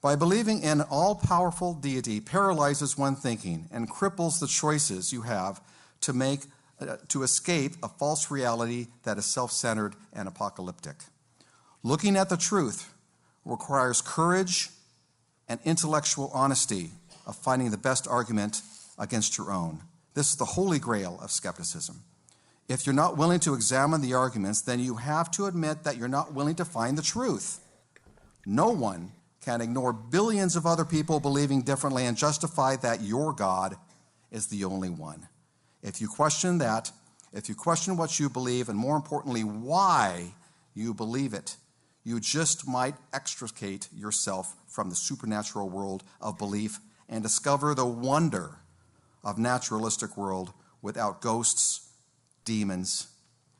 By believing in an all-powerful deity paralyzes one thinking and cripples the choices you have to make to escape a false reality that is self-centered and apocalyptic. Looking at the truth requires courage and intellectual honesty of finding the best argument against your own. This is the holy grail of skepticism. If you're not willing to examine the arguments, then you have to admit that you're not willing to find the truth. No one can ignore billions of other people believing differently and justify that your God is the only one. If you question that, if you question what you believe, and more importantly, why you believe it, you just might extricate yourself from the supernatural world of belief and discover the wonder of naturalistic world without ghosts, demons,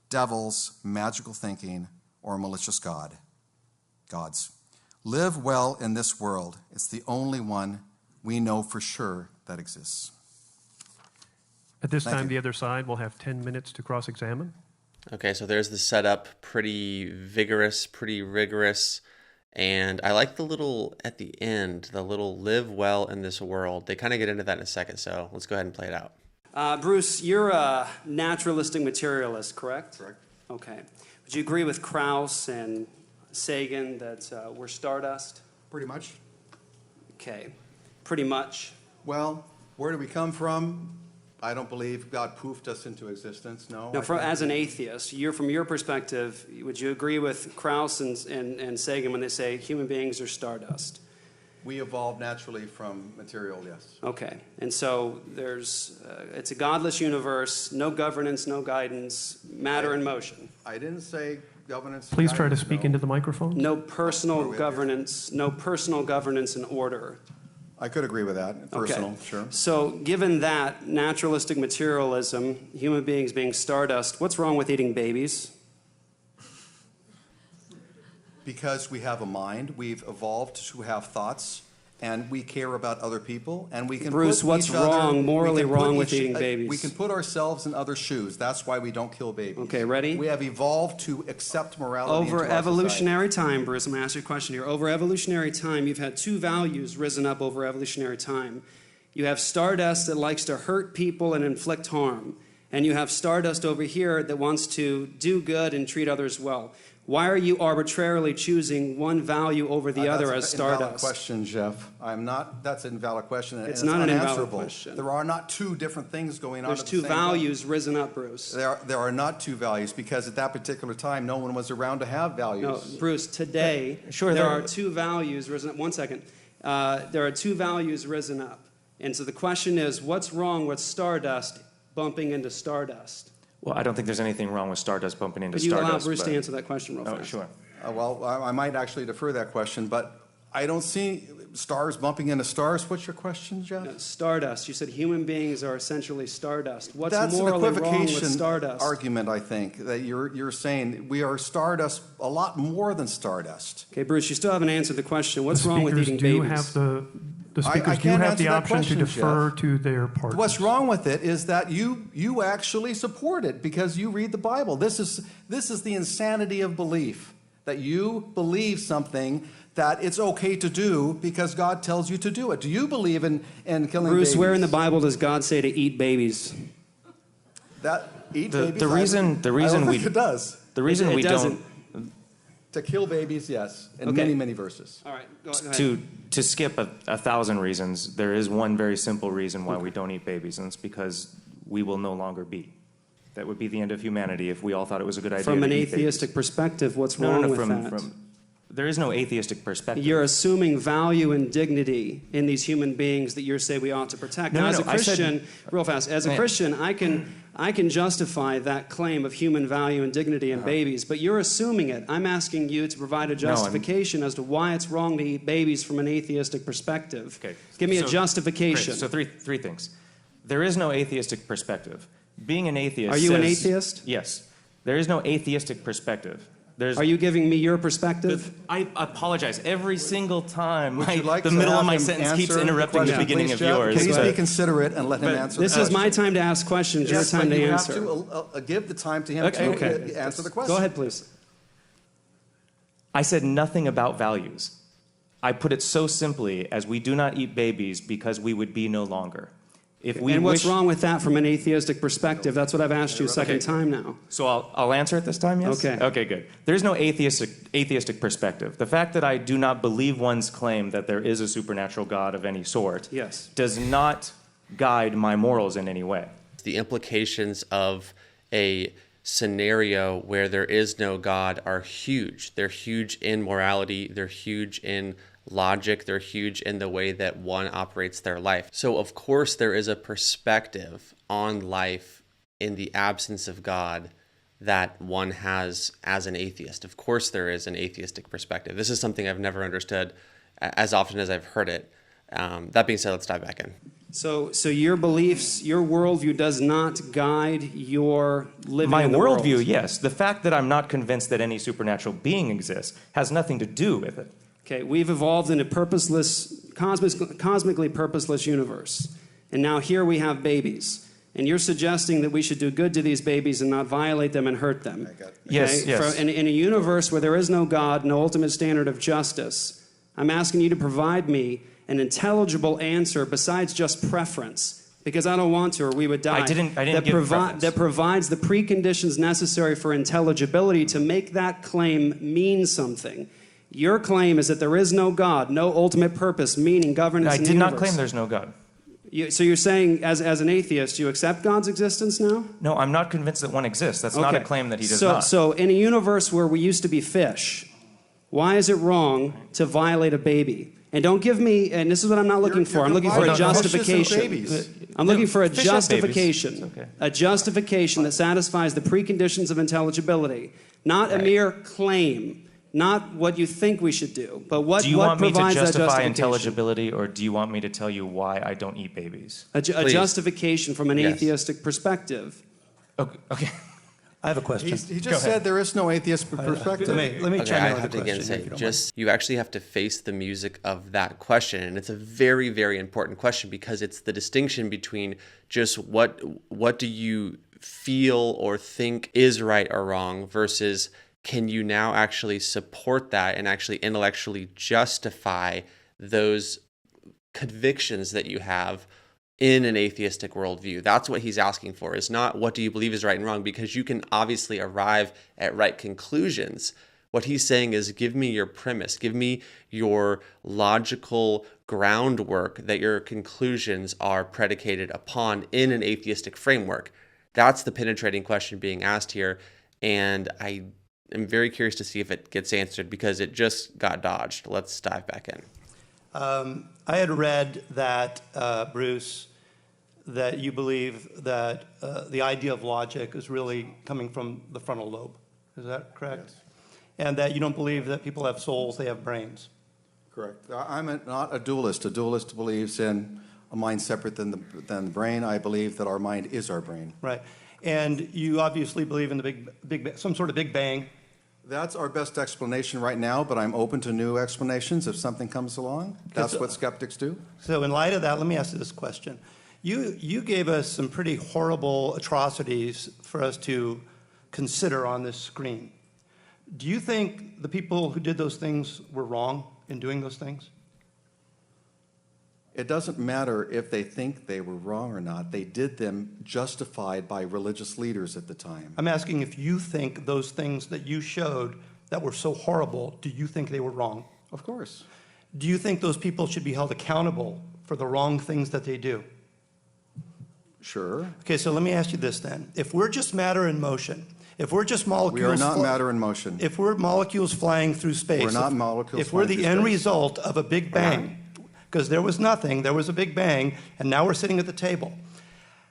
devils, magical thinking, or malicious gods. Live well in this world. It's the only one we know for sure that exists. At this time, the other side will have 10 minutes to cross-examine. Okay, so there's the setup, pretty vigorous, pretty rigorous, and I like the little, at the end, the little live well in this world. They kind of get into that in a second, so let's go ahead and play it out. Bruce, you're a naturalistic materialist, correct? Correct. Okay. Would you agree with Krauss and Sagan that we're stardust? Pretty much. Okay. Pretty much. Well, where do we come from? I don't believe God poofed us into existence, no. Now, as an atheist, from your perspective, would you agree with Krauss and Sagan when they say human beings are stardust? We evolved naturally from material, yes. Okay. And so it's a godless universe, no governance, no guidance, matter in motion. I didn't say governance. Please try to speak into the microphone. No personal governance, and order. I could agree with that. Personal, okay. Sure. So given that, naturalistic materialism, human beings being stardust, what's wrong with eating babies? Because we have a mind, we've evolved to have thoughts, and we care about other people, and we can Bruce, what's morally wrong with eating babies? We can put ourselves in other shoes. That's why we don't kill babies. Okay, ready? We have evolved to accept morality over evolutionary time, Bruce, I'm going to ask you a question here. Over evolutionary time, you've had two values risen up over evolutionary time. You have stardust that likes to hurt people and inflict harm, and you have stardust over here that wants to do good and treat others well. Why are you arbitrarily choosing one value over the other as stardust? That's an invalid question, Jeff. That's an invalid question. It's not an invalid question. There are not two different things going on. There's two values risen up, Bruce. There are not two values because at that particular time, no one was around to have values. No, Bruce, today, there are two values risen up. 1 second. There are two values risen up. And so the question is, what's wrong with stardust bumping into stardust? Well, I don't think there's anything wrong with stardust bumping into stardust. Could you allow Bruce to answer that question real fast? Oh, sure. Well, I might actually defer that question, but I don't see stars bumping into stars. What's your question, Jeff? No, stardust. You said human beings are essentially stardust. What's That's morally an wrong with equivocation stardust? argument, I think, that you're saying we are stardust, a lot more than stardust. Okay, Bruce, you still haven't answered the question. What's wrong with eating babies? The speakers do have the option to defer to their partners. What's wrong with it is that you actually support it because you read the Bible. This is the insanity of belief, that you believe something that it's okay to do because God tells you to do it. Do you believe in killing Bruce, babies? where in the Bible does God say to eat babies? Babies? The reason I don't think it does. The reason we don't. To kill babies, yes, in many, many verses. All right, go ahead. To skip 1,000 reasons, there is one very simple reason why we don't eat babies, and it's because we will no longer be. That would be the end of humanity if we all thought it was a good idea. From an to eat atheistic babies. perspective, what's wrong with that? There is no atheistic perspective. You're assuming value and dignity in these human beings that you say we ought to protect. Now, as a Christian, real fast, as a Christian, I can justify that claim of human value and dignity in babies, but you're assuming it. I'm asking you to provide a justification as to why it's wrong to eat babies from an atheistic perspective. Okay. Give me a justification. Great. So three things. There is no atheistic perspective. Being an atheist Are you an atheist? Yes. There is no atheistic perspective. Are you giving me your perspective? I apologize. Every single time, the middle of my sentence keeps interrupting the beginning of yours. Please be considerate and let him answer the question. This is my time to ask questions, your time to answer. You have to give the time to him to answer the question. Go ahead, please. I said nothing about values. I put it so simply as we do not eat babies because we would be no longer. If we And what's wish- wrong with that from an atheistic perspective? That's what I've asked you a second time now. So I'll answer it this time, yes? Okay. Okay, good. There's no atheistic perspective. The fact that I do not believe one's claim that there is a supernatural God of any sort Yes. does not guide my morals in any way. The implications of a scenario where there is no God are huge. They're huge in morality, they're huge in logic, they're huge in the way that one operates their life. So, of course, there is a perspective on life in the absence of God that one has as an atheist. Of course, there is an atheistic perspective. This is something I've never understood as often as I've heard it. That being said, let's dive back in. So your beliefs, your worldview does not guide your living My in the worldview, world. yes. The fact that I'm not convinced that any supernatural being exists has nothing to do with it. Okay, we've evolved in a cosmically purposeless universe. And now here we have babies. And you're suggesting that we should do good to these babies and not violate them and hurt them. Okay? Yes, yes. In a universe where there is no God, no ultimate standard of justice, I'm asking you to provide me an intelligible answer besides just preference. Because I don't want to, or we would die. I didn't give preference. That provides the preconditions necessary for intelligibility to make that claim mean something. Your claim is that there is no God, no ultimate purpose, meaning, governance I in the did not universe. claim there's no God. So you're saying, as an atheist, you accept God's existence now? No, I'm not convinced that one exists. That's not a claim that he does not. So in a universe where we used to be fish, why is it wrong to violate a baby? And don't give me, and this is what I'm not looking for. I'm looking for a justification. I'm looking for a Fish have babies. justification. It's okay. A justification that satisfies the preconditions of intelligibility. Not a mere claim. Not what you think we should do, but what provides that Do you want me to justify justification? intelligibility, or do you want me to tell you why I don't eat babies? A justification from an Yes. atheistic perspective. Okay. I have a question. He just said there is no atheist perspective. Let me Okay, chime I in with have a to again question. say, if you don't mind. just you actually have to face the music of that question, and it's a very, very important question because it's the distinction between just what do you feel or think is right or wrong versus can you now actually support that and actually intellectually justify those convictions that you have in an atheistic worldview. That's what he's asking for, is not what do you believe is right and wrong, because you can obviously arrive at right conclusions. What he's saying is give me your premise, give me your logical groundwork that your conclusions are predicated upon in an atheistic framework. That's the penetrating question being asked here, and I am very curious to see if it gets answered because it just got dodged. Let's dive back in. I had read that, Bruce, that you believe that the idea of logic is really coming from the frontal lobe. Is that correct? Yes. And that you don't believe that people have souls, they have brains. Correct. I'm not a dualist. A dualist believes in a mind separate than the brain. I believe that our mind is our brain. Right. And you obviously believe in the some sort of Big Bang. That's our best explanation right now, but I'm open to new explanations if something comes along. That's what skeptics do. So in light of that, let me ask you this question. You gave us some pretty horrible atrocities for us to consider on this screen. Do you think the people who did those things were wrong in doing those things? It doesn't matter if they think they were wrong or not. They did them justified by religious leaders at the time. I'm asking if you think those things that you showed that were so horrible, do you think they were wrong? Of course. Do you think those people should be held accountable for the wrong things that they do? Sure. Okay, so let me ask you this then. If we're just matter in motion, if we're just molecules... We are not matter in motion. If we're molecules flying through space... We're not molecules If we're flying the through end space. result of a Big Bang, because there was nothing, there was a Big Bang, and now we're sitting at the table.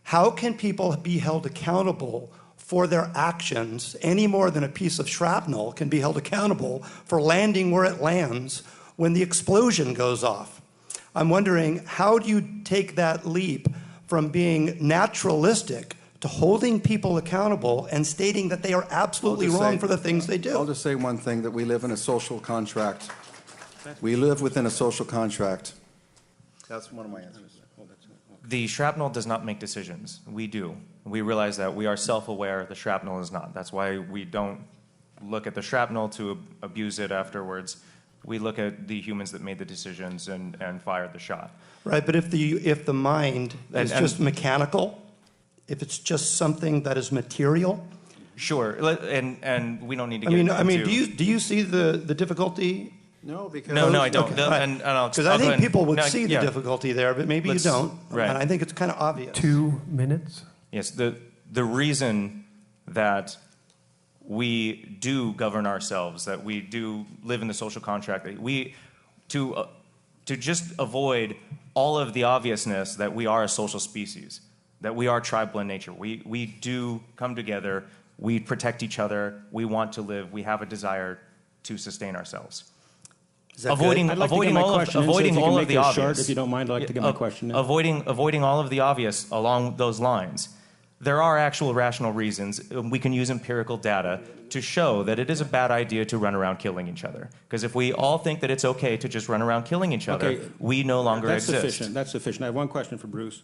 How can people be held accountable for their actions any more than a piece of shrapnel can be held accountable for landing where it lands when the explosion goes off? I'm wondering, how do you take that leap from being naturalistic to holding people accountable and stating that they are absolutely wrong for the things they do? I'll just say one thing, that we live in a social contract. We live within a social contract. That's one of my answers. The shrapnel does not make decisions. We do. We realize that. We are self-aware. The shrapnel is not. That's why we don't look at the shrapnel to abuse it afterwards. We look at the humans that made the decisions and fired the shot. Right, but if the mind is And- just mechanical, if it's just something that is material, Sure, and we don't need to I get mean, into... do you see the difficulty? No, because No, I don't. Okay, all right. And I'll Because I'll I go think ahead- people would no, see the yeah. difficulty there, but maybe Let's- you don't. right. And I think it's kind of obvious. 2 minutes? Yes, the reason that we do govern ourselves, that we do live in the social contract, that we to just avoid all of the obviousness that we are a social species, that we are tribal in nature. We do come together, we protect each other, we want to live, we have a desire to sustain ourselves. Is that Avoiding, good? I'd like to get avoiding my all of, question in, so avoiding if you can all of make the it obvious. short, if you don't mind, I'd like to get my question in. Avoiding all of the obvious along those lines. There are actual rational reasons. We can use empirical data to show that it is a bad idea to run around killing each other. Because if we all think that it's okay to just run around killing each other, Okay, we no longer That's exist. sufficient. That's sufficient. I have one question for Bruce.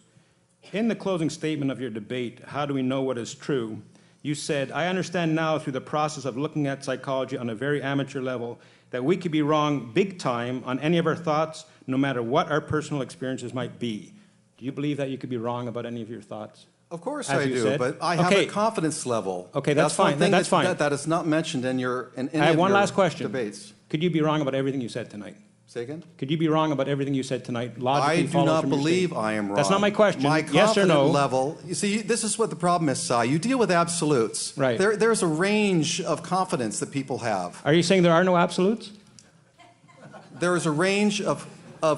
In the closing statement of your debate, how do we know what is true? You said, I understand now through the process of looking at psychology on a very amateur level that we could be wrong big time on any of our thoughts, no matter what our personal experiences might be. Do you believe that you could be wrong about any of your thoughts? Of course As I you do, said. but I have Okay. a confidence level. Okay, that's one fine. thing That's fine. That is not mentioned in any I have of one your last question. debates. Could you be wrong about everything you said tonight? Say again? Could you be wrong about everything you said tonight? Logically I do follows not from your believe statement. I am wrong. That's not my question. My Yes or confidence no? level. You see, this is what the problem is, Si. You deal with absolutes. Right. There's a range of confidence that people have. Are you saying there are no absolutes? There is a range of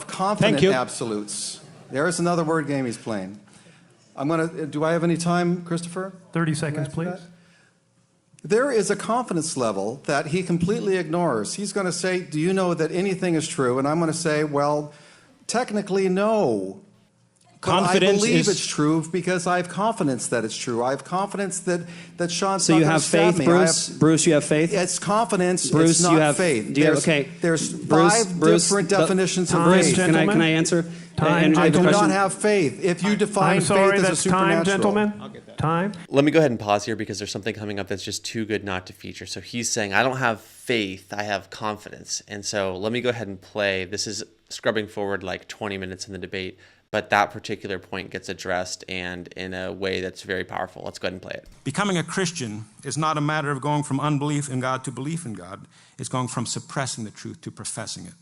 confident you. absolutes. There is another word game he's playing. Do I have any time, Christopher? 30 seconds, answer please. that? There is a confidence level that he completely ignores. He's going to say, do you know that anything is true? And I'm going to say, well, technically, no. But I Confidence believe is- it's true because I have confidence that it's true. I have confidence that Sean's So not you gonna have stab faith, me. Bruce? Bruce, you have faith? It's confidence, Bruce, it's not you have faith. Do you have, There's, okay. there's Bruce, five Bruce, different the- definitions of Time, faith. gentlemen. Can I answer? Time, And I do the question- not have faith. If you define I'm sorry, faith as a that's time, supernatural. gentlemen. Time. Let me go ahead and pause here because there's something coming up that's just too good not to feature. So he's saying, I don't have faith, I have confidence. And so let me go ahead and play. This is scrubbing forward like 20 minutes in the debate, but that particular point gets addressed and in a way that's very powerful. Let's go ahead and play it. Becoming a Christian is not a matter of going from unbelief in God to belief in God. It's going from suppressing the truth to professing it.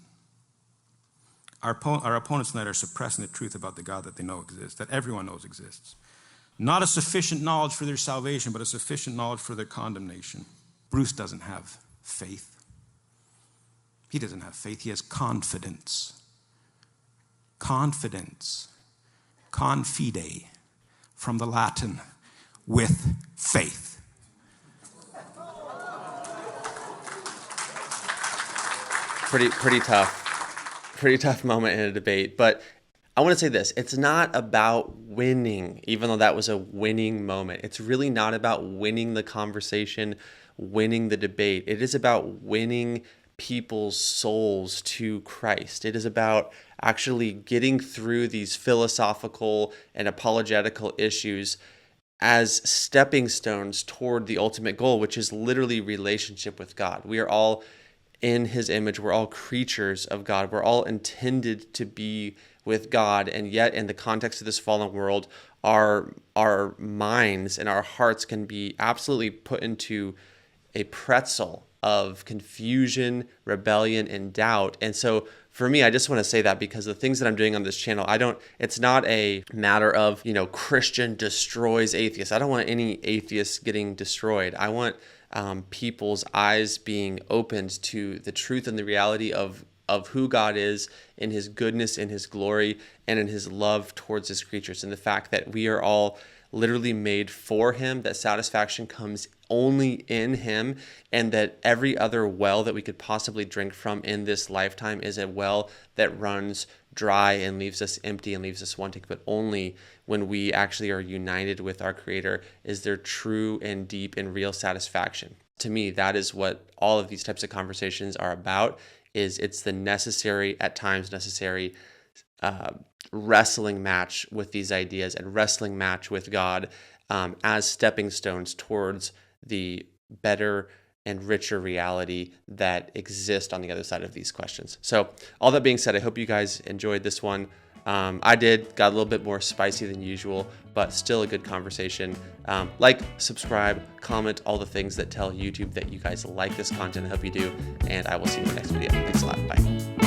Our opponents tonight are suppressing the truth about the God that they know exists, that everyone knows exists. Not a sufficient knowledge for their salvation, but a sufficient knowledge for their condemnation. Bruce doesn't have faith. He doesn't have faith. He has confidence. Confidence. Confide, from the Latin, with faith. Pretty tough moment in a debate. But I want to say this. It's not about winning, even though that was a winning moment. It's really not about winning the conversation, winning the debate. It is about winning people's souls to Christ. It is about actually getting through these philosophical and apologetical issues as stepping stones toward the ultimate goal, which is literally relationship with God. We are all in his image. We're all creatures of God. We're all intended to be with God. And yet in the context of this fallen world, our minds and our hearts can be absolutely put into a pretzel of confusion, rebellion, and doubt. And so for me, I just want to say that because the things that I'm doing on this channel, it's not a matter of, Christian destroys atheists. I don't want any atheists getting destroyed. I want people's eyes being opened to the truth and the reality of who God is in his goodness, in his glory, and in his love towards his creatures. And the fact that we are all literally made for him, that satisfaction comes only in him, and that every other well that we could possibly drink from in this lifetime is a well that runs dry and leaves us empty and leaves us wanting. But only when we actually are united with our Creator is there true and deep and real satisfaction. To me, that is what all of these types of conversations are about. It's the necessary, at times necessary, wrestling match with these ideas and wrestling match with God as stepping stones towards the better and richer reality that exist on the other side of these questions. So all that being said, I hope you guys enjoyed this one. I got a little bit more spicy than usual, but still a good conversation. Like, subscribe, comment, all the things that tell YouTube that you guys like this content. I hope you do, and I will see you in the next video. Thanks a lot. Bye.